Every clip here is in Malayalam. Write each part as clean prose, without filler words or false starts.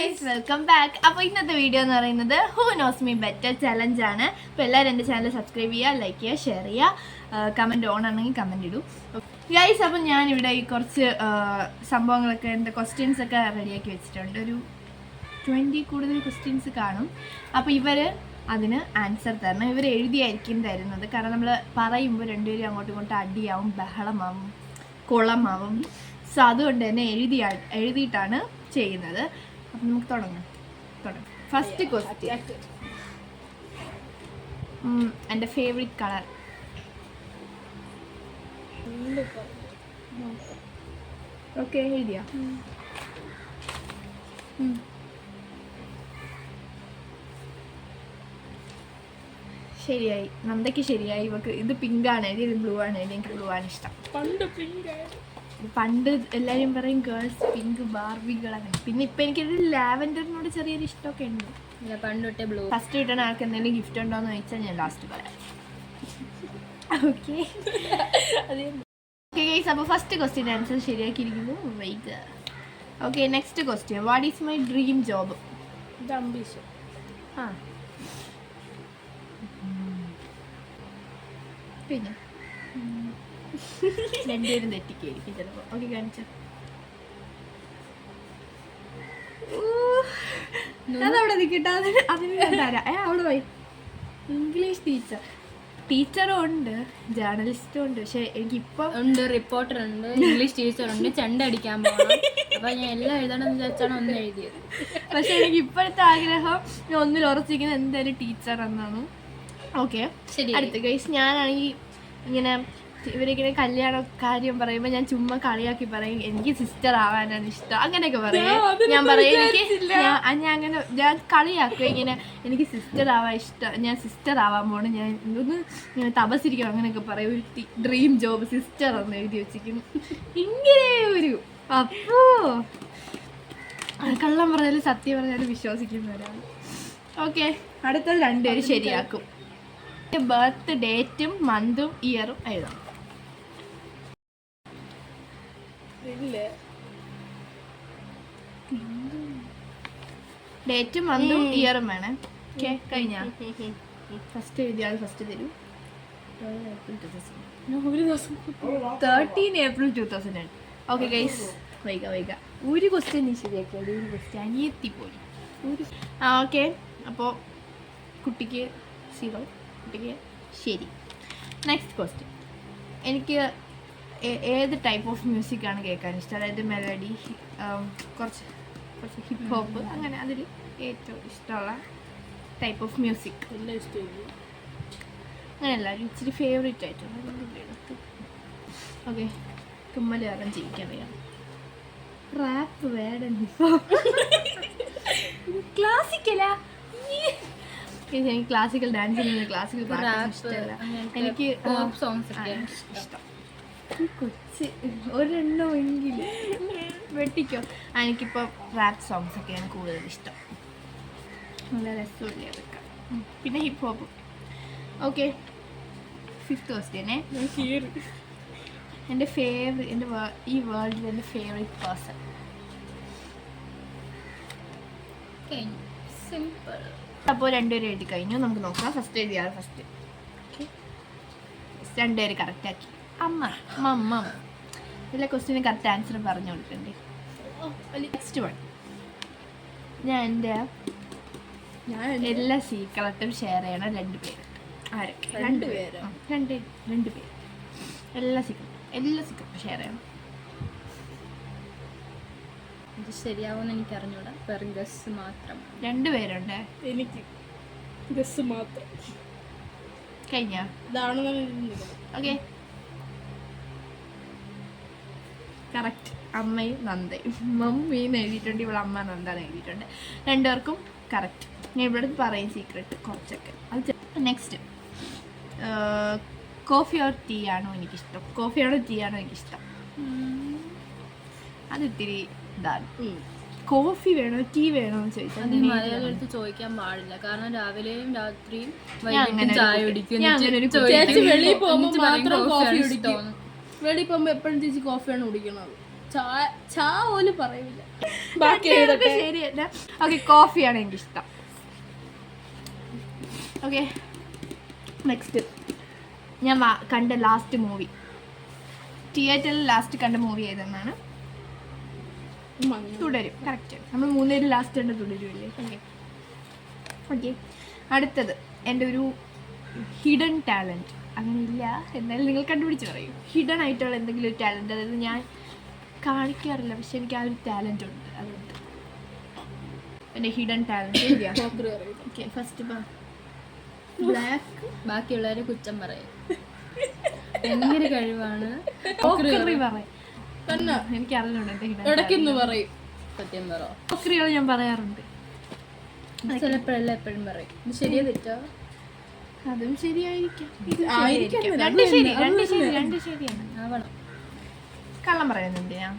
Guys, welcome back. അപ്പോൾ ഇന്നത്തെ വീഡിയോ എന്ന് പറയുന്നത് who knows me better challenge ആണ്. അപ്പോൾ എല്ലാവരും എൻ്റെ ചാനൽ സബ്സ്ക്രൈബ് ചെയ്യുക, ലൈക്ക് ചെയ്യുക, ഷെയർ ചെയ്യുക, കമൻറ്റ് ഓൺ ആണെങ്കിൽ കമൻറ്റ് ഇടൂ ഗൈസ്. അപ്പം ഞാനിവിടെ ഈ കുറച്ച് സംഭവങ്ങളൊക്കെ എൻ്റെ ക്വസ്റ്റ്യൻസ് ഒക്കെ റെഡിയാക്കി വെച്ചിട്ടുണ്ട്. ഒരു 20 കൂടുതൽ ക്വസ്റ്റ്യൻസ് കാണും. അപ്പോൾ ഇവർ അതിന് ആൻസർ തരണം. ഇവർ എഴുതിയായിരിക്കും തരുന്നത്. കാരണം നമ്മൾ പറയുമ്പോൾ രണ്ടുപേരും അങ്ങോട്ടും ഇങ്ങോട്ടും അടിയാവും, ബഹളമാവും, കുളമാവും. സോ അതുകൊണ്ട് തന്നെ എഴുതിയിട്ടാണ് ചെയ്യുന്നത്. അപ്പം നമുക്ക് തുടങ്ങാം. ഫസ്റ്റ് ക്വസ്റ്റ്യൻ, എൻ്റെ ഫേവറേറ്റ് കളർ. ഓക്കെ, എഴുതിയാ? ശരിയായി, നന്ദയ്ക്ക് ശരിയായി. ഇവക്ക് ഇത് പിങ്ക് ആണ് എഴുതി, ഇത് ബ്ലൂ ആണ് എഴുതി. എനിക്ക് ബ്ലൂ ആണ് ഇഷ്ടം. പണ്ട് എല്ലാവരും പറയും ഗേൾസ് പിങ്ക് ബാർബികളാണ്. പിന്നെ ഇപ്പം എനിക്കൊരു ലാവൻഡറിനോട് ചെറിയൊരു ഇഷ്ടമൊക്കെ ഉണ്ട്. പണ്ട് തൊട്ടേ ബ്ലൂ. ഫസ്റ്റ് കിട്ടണ ആൾക്ക് എന്തെങ്കിലും ഗിഫ്റ്റ് ഉണ്ടോ എന്ന് ചോദിച്ചാൽ ഞാൻ ലാസ്റ്റ് പറയാം. ഓക്കെ ഗൈസ്, അപ്പോൾ ഫസ്റ്റ് ക്വസ്റ്റ്യൻ ആൻസർ ശരിയാക്കിയിരിക്കുന്നു. വൈക. Okay, next question. What is my dream job? ആ, പിന്നെ രണ്ടുപേരും തെറ്റിക്കായിരിക്കും ചിലപ്പോൾ. ഓക്കെ, കാണിച്ച അതവിടെ നിൽക്കട്ടെ. അതിന് ഞാൻ തരാം. അവിടെ പോയി. ഇംഗ്ലീഷ് ടീച്ചറും ഉണ്ട്, ജേർണലിസ്റ്റും ഉണ്ട്. പക്ഷെ എനിക്കിപ്പം ഉണ്ട്, റിപ്പോർട്ടർ ഉണ്ട്, ഇംഗ്ലീഷ് ടീച്ചർ ഉണ്ട്, ചെണ്ട അടിക്കാൻ പോകണം. അപ്പൊ ഞാൻ എല്ലാം എഴുതണം എന്ന് വെച്ചാണ് ഒന്ന് എഴുതിയത്. പക്ഷെ എനിക്ക് ഇപ്പോഴത്തെ ആഗ്രഹം ഞാൻ ഒന്നിൽ ഉറച്ചിരിക്കുന്നത് എന്തായാലും ടീച്ചർ എന്നാണ്. ഓക്കെ, അടുത്ത ഗൈസ്. ഞാനാണെങ്കിൽ ഇങ്ങനെ ഇവരിങ്ങനെ കല്യാണ കാര്യം പറയുമ്പോൾ ഞാൻ ചുമ്മാ കളിയാക്കി പറയും എനിക്ക് സിസ്റ്റർ ആവാനാണ് ഇഷ്ടം, അങ്ങനെയൊക്കെ പറയും. ഞാൻ പറയും ഞാൻ കളിയാക്കും ഇങ്ങനെ എനിക്ക് സിസ്റ്റർ ആവാൻ ഇഷ്ടം, ഞാൻ സിസ്റ്റർ ആവാൻ പോണ്, ഞാൻ ഇങ്ങനെ തപസ്സിരിക്കും, അങ്ങനെയൊക്കെ പറയും. ഒരു ഡ്രീം ജോബ് സിസ്റ്റർ എന്ന് എഴുതി വെച്ചിരിക്കുന്നു. ഇങ്ങനെ ഒരു അപ്പോ കള്ളം പറഞ്ഞാലും സത്യം പറഞ്ഞാലും വിശ്വസിക്കുന്നവരാണ്. ഓക്കെ, അടുത്തത് രണ്ടുപേരും ശരിയാക്കും. ബർത്ത് ഡേറ്റും മന്തും ഇയറും എഴുതണം. ഡേറ്റും മന്തും ഇയറും വേണേ. ഓക്കെ, കഴിഞ്ഞ ഫസ്റ്റ് എഴുതിയാൽ ഫസ്റ്റ് തരൂ. 13 ഏപ്രിൽ 2008. ഓക്കെ ഗൈസ്, വൈക ഒരു ക്വസ്റ്റ്യൻ നീ ശരിയാക്കിയത്, ഒരു ക്വസ്റ്റ്യൻ അനിയെത്തി പോയി. ഓക്കെ, അപ്പോൾ കുട്ടിക്ക് 0, കുട്ടിക്ക് ശരി. Next question. എനിക്ക് ഏത് ടൈപ്പ് ഓഫ് മ്യൂസിക്കാണ് കേൾക്കാൻ ഇഷ്ടം? അതായത് മെലഡി, കുറച്ച് ഹിപ്പ് ഹോപ്പ്, അങ്ങനെ അതിൽ ഏറ്റവും ഇഷ്ടമുള്ള ടൈപ്പ് ഓഫ് മ്യൂസിക്. എല്ലാം ഇഷ്ടമില്ല, അങ്ങനെയല്ല, ഇച്ചിരി ഫേവറേറ്റ് ആയിട്ടുള്ള. ഓക്കെ, തുമ്മൽ കാരണം ജീവിക്കാൻ വയ്യ. റാപ്പ് വേണം, ഹിപ്പ് ഹോപ്പ്, ക്ലാസിക്കലാ. എനിക്ക് ക്ലാസിക്കൽ ഡാൻസിന് ക്ലാസിക്കൽ ഇഷ്ടമല്ല. എനിക്ക് ഇഷ്ടം കൊച്ച് ഒരെണ്ണമെങ്കിലും വെട്ടിക്കോ. എനിക്കിപ്പോൾ റാപ്പ് സോങ്സ് ഒക്കെയാണ് കൂടുതൽ ഇഷ്ടം. നല്ല രസമില്ലേ അതൊക്കെ. പിന്നെ ഹിപ്പ് ഹോപ്പ്. ഓക്കെ, ഫിഫ്ത്ത് ക്വസ്റ്റ്യനെ. എൻ്റെ ഈ വേൾഡിൽ എൻ്റെ ഫേവറേറ്റ് പേഴ്സൺ. സിമ്പിൾ. അപ്പോൾ രണ്ടുപേരും എഴുതി കഴിഞ്ഞു. നമുക്ക് നോക്കാം. ഫസ്റ്റ് എഴുതിയാൽ ഫസ്റ്റ്. ഓക്കെ, രണ്ടുപേര് കറക്റ്റാക്കി. മമ്മ എല്ലാ ക്വസ്റ്റ്യനും കറക്റ്റ് ആൻസർ പറഞ്ഞു കൊടുക്കണ്ടേ. Next one. ഞാൻ എല്ലാ സീക്രട്ടും ഷെയർ ചെയ്യണം. 2 പേര്. ആരൊക്കെ? 2 പേര്. 2 പേര്. എല്ലാ സീക്രട്ടും ഷെയർ ചെയ്യണം. ഇത് ശരിയാവുമെന്ന് എനിക്ക് അറിഞ്ഞൂടാ. വെറും ഗസ് മാത്രം. 2 പേരുണ്ട്. എനിക്ക് ഗസ് മാത്രം. കഴിഞ്ഞ ഓക്കെ, കറക്റ്റ്. അമ്മയും നന്ദയും. മമ്മീന്ന് എഴുതിയിട്ടുണ്ട്, ഇവിടെ അമ്മ നന്ദാന്ന് എഴുതിയിട്ടുണ്ട്. 2 പേർക്കും കറക്റ്റ്. ഞാൻ ഇവിടെ പറയും സീക്രട്ട് കുറച്ചൊക്കെ. അത് നെക്സ്റ്റ്. കോഫി ഓർ ടീ ആണോ എനിക്കിഷ്ടം? കോഫിയാണോ ടീ ആണോ എനിക്കിഷ്ടം? അത് ഇത്തിരി ഇതാണ്. കോഫി വേണോ ടീ വേണോ എന്ന് ചോദിച്ചാൽ മലയാളത്തിൽ ചോദിക്കാൻ പാടില്ല. കാരണം രാവിലെയും രാത്രിയും ചായ കുടിക്കും. വെളിയിൽ പോകുമ്പോൾ മാത്രം കോഫി കുടിക്കും. വെളിയിൽ പോകുമ്പോൾ എപ്പോഴും ചേച്ചി കോഫിയാണ് കുടിക്കണത്. ചാ പോലും പറയില്ല. ബാക്കി എഴുതട്ടെ. ശരി തന്നെ. ഓക്കെ, കോഫിയാണ് എനിക്കിഷ്ടം. ഓക്കെ, നെക്സ്റ്റ് ഞാൻ കണ്ട ലാസ്റ്റ് മൂവി, തിയേറ്ററിൽ ലാസ്റ്റ് കണ്ട മൂവി ഏതെന്നാണ്? തുടരും. കറക്റ്റ്. നമ്മൾ 3 പേര് ലാസ്റ്റ് കണ്ട് തുടരുമല്ലേ? Okay okay. അടുത്തത് എൻ്റെ ഒരു ഹിഡൻ ടാലൻറ്റ്. അങ്ങനെ ഇല്ല, എന്നാലും നിങ്ങൾ കണ്ടുപിടിച്ച് പറയും. ഹിഡൻ ആയിട്ടുള്ള എന്തെങ്കിലും ഒരു ടാലൻറ്റ്, അതായത് ഞാൻ കാണിക്കാറില്ല പക്ഷെ എനിക്ക് ആ ഒരു ടാലൻറ്റ് ഉണ്ട്. അതുകൊണ്ട് എൻ്റെ hidden talent. Okay, first black. ബാക്കിയുള്ളവരെ കുറ്റം പറയും. ഭയങ്കര കഴിവാണ്. എനിക്ക് അറിഞ്ഞുണ്ട് എൻ്റെ ഹിഡൻ ഇടയ്ക്കൊന്ന് പറയും. സത്യം പറ. കോക്രികൾ ഞാൻ പറയാറുണ്ട്. ചിലപ്പോഴല്ല എപ്പോഴും പറയും. ഇത് ശരിയാ തെറ്റോ? അതും ശരിയായിരിക്കും. ആയിരിക്കാം. രണ്ട് ശരിയാണ്. ആവണം. കള്ളം പറയുന്നുണ്ട് ഞാൻ,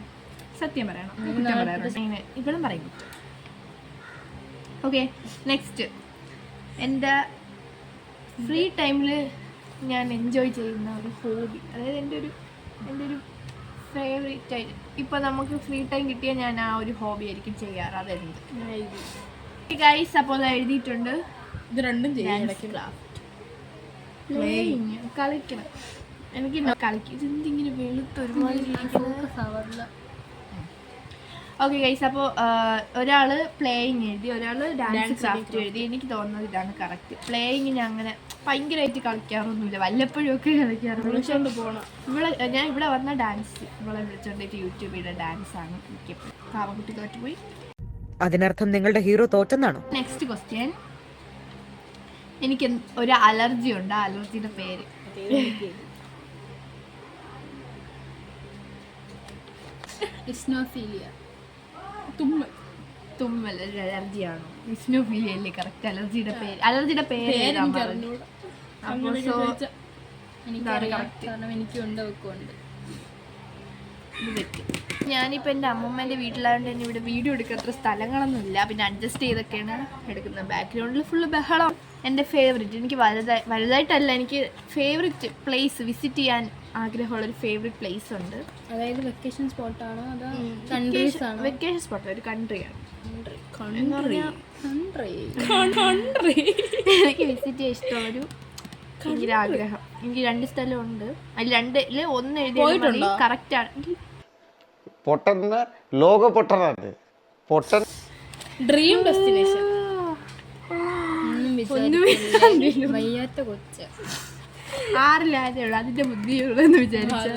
സത്യം പറയണം. കുറ്റം പറയാറുണ്ട്. ഇങ്ങനെ ഇപ്പോഴും പറയും കുറ്റം. ഓക്കെ, നെക്സ്റ്റ് എൻ്റെ ഫ്രീ ടൈമിൽ ഞാൻ എൻജോയ് ചെയ്യുന്ന ഒരു ഹോബി, അതായത് എൻ്റെ ഒരു ഫേവറേറ്റ് ആയിട്ട് ഇപ്പോൾ നമുക്ക് ഫ്രീ ടൈം കിട്ടിയാൽ ഞാൻ ആ ഒരു ഹോബി ആയിരിക്കും ചെയ്യാറ്. അതെന്ത് ഗൈസ്? അപ്പോൾ എഴുതിയിട്ടുണ്ട്. ഇത് രണ്ടും ചെയ്യാം. കളിക്കണം. എനിക്ക് കളിക്കും. ഇതെന്തിങ്ങനെ വെളുത്ത് ഒരുമാതിരി. ഓക്കെ ഗൈസ്, അപ്പോൾ ഒരാൾ പ്ലേയിങ് എഴുതി, ഒരാൾ ഡാൻസ് ക്രാഫ്റ്റ് എഴുതി. എനിക്ക് തോന്നുന്നത് ഇതാണ് കറക്റ്റ്. പ്ലേയിങ് ഞാൻ അങ്ങനെ ഭയങ്കരമായിട്ട് കളിക്കാറൊന്നുമില്ല, വല്ലപ്പോഴും ഒക്കെ കളിക്കാറുള്ളൂ. ഞാൻ ഇവിടെ വന്ന ഡാൻസ് ഇവളെ വിളിച്ചോണ്ടിട്ട് യൂട്യൂബിലെ ഡാൻസാണ് എനിക്ക്. പാവക്കുട്ടി തോറ്റുപോയി. അതിനർത്ഥം നിങ്ങളുടെ ഹീറോ തോറ്റെന്നാണോ? Next question. എനിക്ക് ഒരു അലർജി ഉണ്ട്. ആ അലർജിയുടെ പേര് ഇസ്നോഫീലിയ. തുമ്മൽ ഒരു അലർജിയാണോ? ഇസ്നോഫീലിയ അല്ലേ കറക്റ്റ് അലർജിയുടെ പേര്? അലർജിയുടെ പേര് എനിക്കറിയാം, കാരണം എനിക്കുണ്ട്, വെക്കുണ്ട്. ഞാനിപ്പോൾ എൻ്റെ അമ്മമ്മേൻ്റെ വീട്ടിലായതുകൊണ്ട് തന്നെ ഇവിടെ വീഡിയോ എടുക്കാൻ അത്ര സ്ഥലങ്ങളൊന്നുമില്ല. പിന്നെ അഡ്ജസ്റ്റ് ചെയ്തൊക്കെയാണ് എടുക്കുന്നത്. ബാക്ക്ഗ്രൗണ്ടിൽ ഫുള്ള് ബഹളം. എൻ്റെ ഫേവറേറ്റ്, എനിക്ക് വലുതായിട്ടല്ല, എനിക്ക് ഫേവറേറ്റ് പ്ലേസ്, വിസിറ്റ് ചെയ്യാൻ ആഗ്രഹമുള്ളൊരു ഫേവറേറ്റ് പ്ലേസ് ഉണ്ട്. അതായത് വെക്കേഷൻ സ്പോട്ടാണോ അതോ കൺട്രീസ് ആണോ? വെക്കേഷൻ സ്പോട്ട്, ഒരു കൺട്രിയാണ്. എനിക്ക് വിസിറ്റ് ചെയ്യാൻ ഇഷ്ടമുള്ളൊരു ഭയങ്കര ആഗ്രഹം. എനിക്ക് 2 സ്ഥലമുണ്ട്. അതിൽ 2-ല് 1 എഴുതി കറക്റ്റാണ്. പൊട്ടന്ന് ലോക പൊട്ടനാണ്. പൊട്ടൻ ഡ്രീം ഡെസ്റ്റിനേഷൻ. വയ്യാത്ത കൊച്ച്. 6-ലായതേ ഉള്ളൂ, അതിന്റെ ബുദ്ധിയുള്ളെന്ന് വിചാരിച്ചു.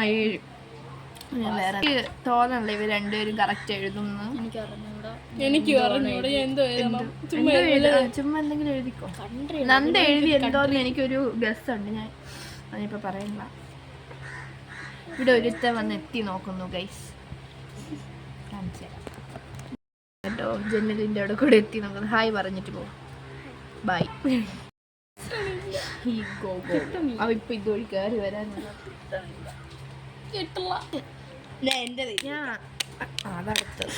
7. ഞാൻ വേറെ തോന്നണല്ലോ ഇവർ രണ്ടുപേരും കറക്റ്റ് എഴുതുന്നു. എനിക്ക് അറിഞ്ഞൂടാ എന്തോ ചുമ്മാ എന്തെങ്കിലും എഴുതിക്കോ. നന്ദ എഴുതി എന്തോന്ന് എനിക്കൊരു ഗസ് ഉണ്ട്. ഞാൻ അതിനിപ്പോ പറയണ്ട. ഇവിടെ ഒരുത്തൻ വന്ന് എത്തി നോക്കുന്നു ഗൈസ്. കേട്ടോ, ജനലിന്റെ അവിടെ കൂടെ എത്തി നോക്കുന്നു. ഹായ് പറഞ്ഞിട്ട് പോകും. ബൈ. അവ ഇപ്പൊ ഇതുവഴി കയറി വരാനുള്ള അതടുത്തത്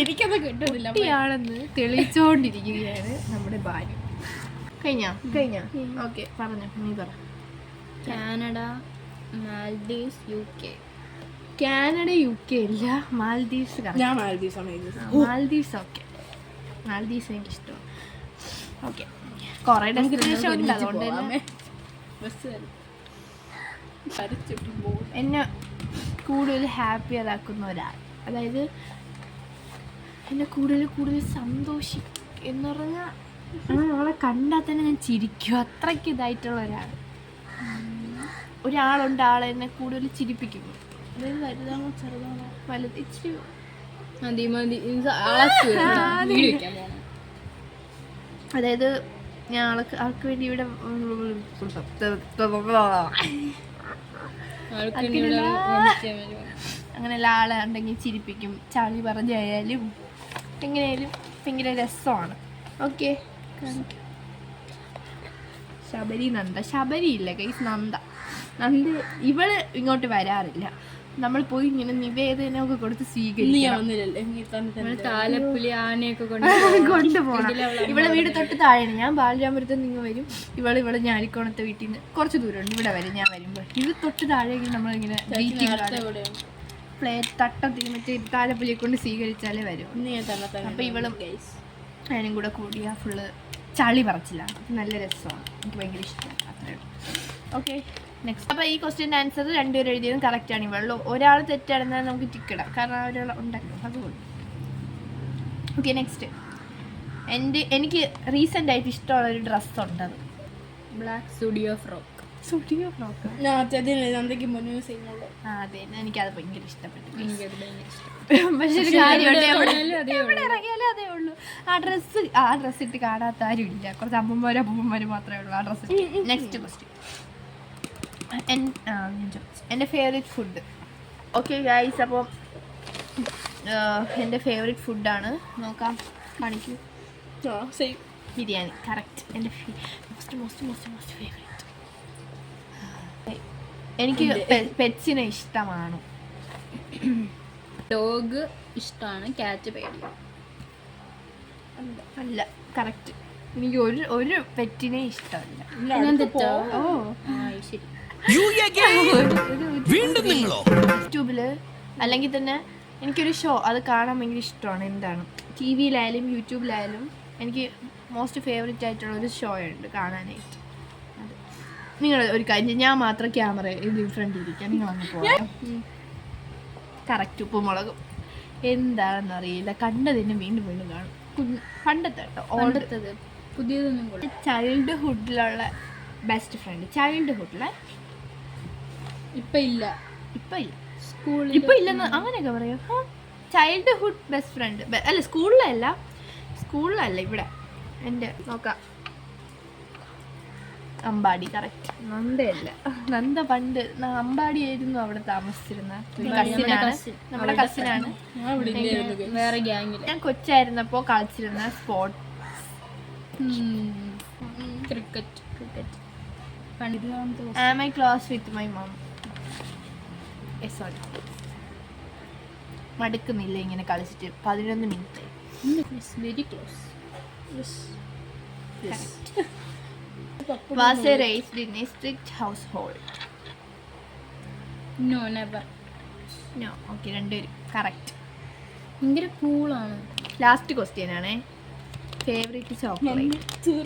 എനിക്കത് കിട്ടുന്നില്ല. കുട്ടിയാണെന്ന് തെളിയിച്ചോണ്ടിരിക്കുകയാണ് നമ്മുടെ ഭാര്യ. കഴിഞ്ഞ ഓക്കെ, പറഞ്ഞു. നീ പറ. Canada, Maldives, UK. Canada UK ഇല്ല, മാൽദീവ്സ്. ഞാൻ മാൽദീവ്സ് ആണ്. മാൽദീവ്സ് ഓക്കെ. മാൽദീവ്സ് എനിക്കിഷ്ടമാണ്. ഓക്കെ, കുറേ ഡെസ്റ്റിനേഷൻ ഉണ്ട്. അതുകൊണ്ട് തന്നെ എന്നെ കൂടുതൽ ഹാപ്പി ആക്കുന്ന ഒരാൾ, അതായത് എന്നെ കൂടുതൽ സന്തോഷിക്കും എന്ന് പറഞ്ഞാൽ നമ്മളെ കണ്ടാൽ തന്നെ ഞാൻ ചിരിക്കും. അത്രയ്ക്ക് ഇതായിട്ടുള്ള ഒരാളുണ്ട്. ആളെന്നെ കൂടുതൽ ചിരിപ്പിക്കും. അതായത് വലുതാണോ ചെറുതാണോ? വലുത് ഇച്ചിരി അതായത് ഞാൻ ആൾക്ക് വേണ്ടി ഇവിടെ അങ്ങനെയുള്ള ആളെ ഉണ്ടെങ്കിൽ ചിരിപ്പിക്കും. ചളി പറഞ്ഞായാലും എങ്ങനെയായാലും ഭയങ്കര രസമാണ്. ഓക്കെ, ശബരി ഇല്ല ഗൈസ്, നന്ദ ഇവള് ഇങ്ങോട്ട് വരാറില്ല. നമ്മൾ പോയി ഇങ്ങനെ നിവേദനമൊക്കെ കൊടുത്ത് സ്വീകരിക്കും. താലപ്പൊലി ആനയൊക്കെ കൊണ്ടുപോകണം. ഇവളെ വീട് തൊട്ട് താഴെയാണ്. ഞാൻ ബാലരാമപുരത്ത് നിന്ന് വരും. ഇവള് ഞാലിക്കോണത്തെ വീട്ടിൽ നിന്ന് കുറച്ച് ദൂരമുണ്ട് ഇവിടെ വരും. ഞാൻ വരുമ്പോൾ ഇത് തൊട്ട് താഴേക്ക് നമ്മളിങ്ങനെ പ്ലേറ്റ് തട്ടത്തിൽ മറ്റേ താലപ്പൊലിയെ കൊണ്ട് സ്വീകരിച്ചാലേ വരും. നീ തന്നെ അപ്പോൾ ഇവളും അതിനും കൂടെ കൂടിയാൽ ഫുള്ള് ചളി പറച്ചിലാണ്. അപ്പം നല്ല രസമാണ്, എനിക്ക് ഭയങ്കര ഇഷ്ടമാണ്. അത്രേ ഉള്ളൂ. Okay, next. അപ്പോൾ ഈ ക്വസ്റ്റ്യൻ്റെ ആൻസർ രണ്ടുപേരും എഴുതിയതും കറക്റ്റാണ്. ഇവളും ഒരാൾ തെറ്റാണെന്നാൽ നമുക്ക് ടിക്കിടാം, കാരണം ഒരാൾ ഉണ്ടല്ലോ, അതുകൊണ്ട്. Okay, next. എനിക്ക് റീസെൻ്റ് ആയിട്ട് ഇഷ്ടമുള്ളൊരു ഡ്രസ്സുണ്ട്, അത് black studio frock. Studio frock. നന്ദയ്ക്ക് മുന്നേ ചെയ്യുന്നുള്ളൂ. ആ അതെ, എനിക്കത് ഭയങ്കര ഇഷ്ടപ്പെട്ടു. എനിക്കത് ഭയങ്കര ഇഷ്ടം. പക്ഷെ ഒരു കാര്യമുണ്ട്, എവിടെ എവിടെ ഇറങ്ങിയാലും അതേ ഉള്ളൂ. ആ ഡ്രസ്സ് ഇട്ട് കാണാത്ത ആരും ഇല്ല, കുറച്ച് അമ്മമാരും മാത്രമേ ഉള്ളൂ ആ ഡ്രസ്സ്. Next question. എൻ്റെ ഫേവറേറ്റ് ഫുഡ്. ഓക്കെ ഗൈസ്, അപ്പോൾ എൻ്റെ ഫേവറേറ്റ് ഫുഡാണ്. നോക്കാം, കാണിക്കൂ. ബിരിയാണി. കറക്റ്റ്. എൻ്റെ മോസ്റ്റ് ഫേവറേറ്റ്. എനിക്ക് പെറ്റ്സിനെ ഇഷ്ടമാണ്. ഡോഗ് ഇഷ്ടമാണ്, ക്യാറ്റ് പേടിയാണ്. അല്ല, കറക്റ്റ്. എനിക്ക് ഒരു പെറ്റിനെ ഇഷ്ടമല്ല. ഞാൻ തെറ്റോ? ഓ, ശരി. യൂട്യൂബില് അല്ലെങ്കിൽ തന്നെ എനിക്കൊരു ഷോ അത് കാണാൻ ഭയങ്കര ഇഷ്ടമാണ്. എന്താണ്, ടി വിയിലായാലും യൂട്യൂബിലായാലും എനിക്ക് മോസ്റ്റ് ഫേവറേറ്റ് ആയിട്ടുള്ള ഒരു ഷോ ഉണ്ട് കാണാനായിട്ട്. അത് നിങ്ങൾ ഒരു കാര്യം, ഞാൻ മാത്രം ക്യാമറ ഇത് ഫ്രണ്ടിലിരിക്കാം, നിങ്ങൾ അങ്ങ് പോകാം. കറക്റ്റ്. ഉപ്പുമുളകും എന്താണെന്നറിയില്ല, കണ്ടതിന് വീണ്ടും കാണും. പണ്ടത്തെ കേട്ടോ, ഓണ്ടത്തത് പുതിയതൊന്നും കൂടെ. ചൈൽഡ്ഹുഡിലുള്ള ബെസ്റ്റ് ഫ്രണ്ട്. ചൈൽഡ്ഹുഡിലെ ഇപ്പം ഇല്ല, സ്കൂളിൽ ഇപ്പം ഇല്ലെന്ന് അങ്ങനെയൊക്കെ പറയാം. ചൈൽഡ്ഹുഡ് ബെസ്റ്റ് ഫ്രണ്ട് അല്ല, സ്കൂളിലല്ല ഇവിടെ. എൻ്റെ നോക്കാം, അമ്പാടി. കറക്റ്റ്. നന്ദയല്ല, നന്ദ പണ്ട് അമ്പാടി ആയിരുന്നു അവിടെ താമസിച്ചിരുന്ന കസിനാണ്, നമ്മുടെ കസിനാണ്. വേറെ ഗ്യാങ്ങിൽ ഞാൻ കൊച്ചായിരുന്നപ്പോൾ കളിച്ചിരുന്ന sports cricket. Am I close with my mum. Sorry, മടുക്കുന്നില്ല ഇങ്ങനെ കളിച്ചിട്ട്. 11 minute. Very close. Was I raised in a strict household? No, never. No. Okay, രണ്ടുപേരും കറക്റ്റ്. ഭയങ്കര കൂളാണ്. ലാസ്റ്റ് ക്വസ്റ്റ്യൻ ആണേ. Favourite chocolate.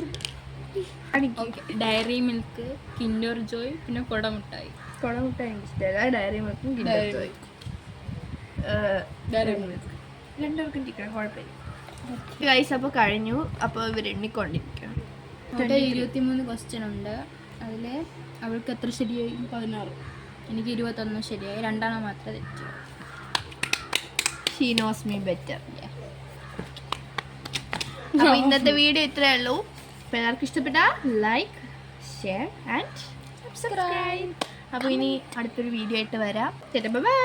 Dairy Milk, Kinder Joy, പിന്നെ കൊടമുട്ടായി. കുടമുട്ടായി എനിക്ക് ഇഷ്ടമല്ല. ഡയറി മിൽക്കും കിൻഡർ ജോയ്. രണ്ടുപേർക്കും ചിക്കൻ കുഴപ്പമില്ല. ഗൈസ്, അപ്പോൾ കഴിഞ്ഞു. അപ്പോൾ ഇവർ എണ്ണിക്കൊണ്ടിരിക്കണം. ഇവിടെ 23 ക്വസ്റ്റ്യൻ ഉണ്ട്. അതിൽ അവൾക്ക് എത്ര ശരിയായി? 16. എനിക്ക് 21 ശരിയായി, 2 മാത്രമേ തെറ്റു. She knows me better. അപ്പോൾ ഇന്നത്തെ വീഡിയോ ഇത്രയേ ഉള്ളൂ. അപ്പോൾ എല്ലാവർക്കും ഇഷ്ടപ്പെട്ട ലൈക്ക്, ഷെയർ ആൻഡ് സബ്സ്ക്രൈബ്. അപ്പോൾ ഇനി അടുത്തൊരു വീഡിയോ ആയിട്ട് വരാം. ബൈ.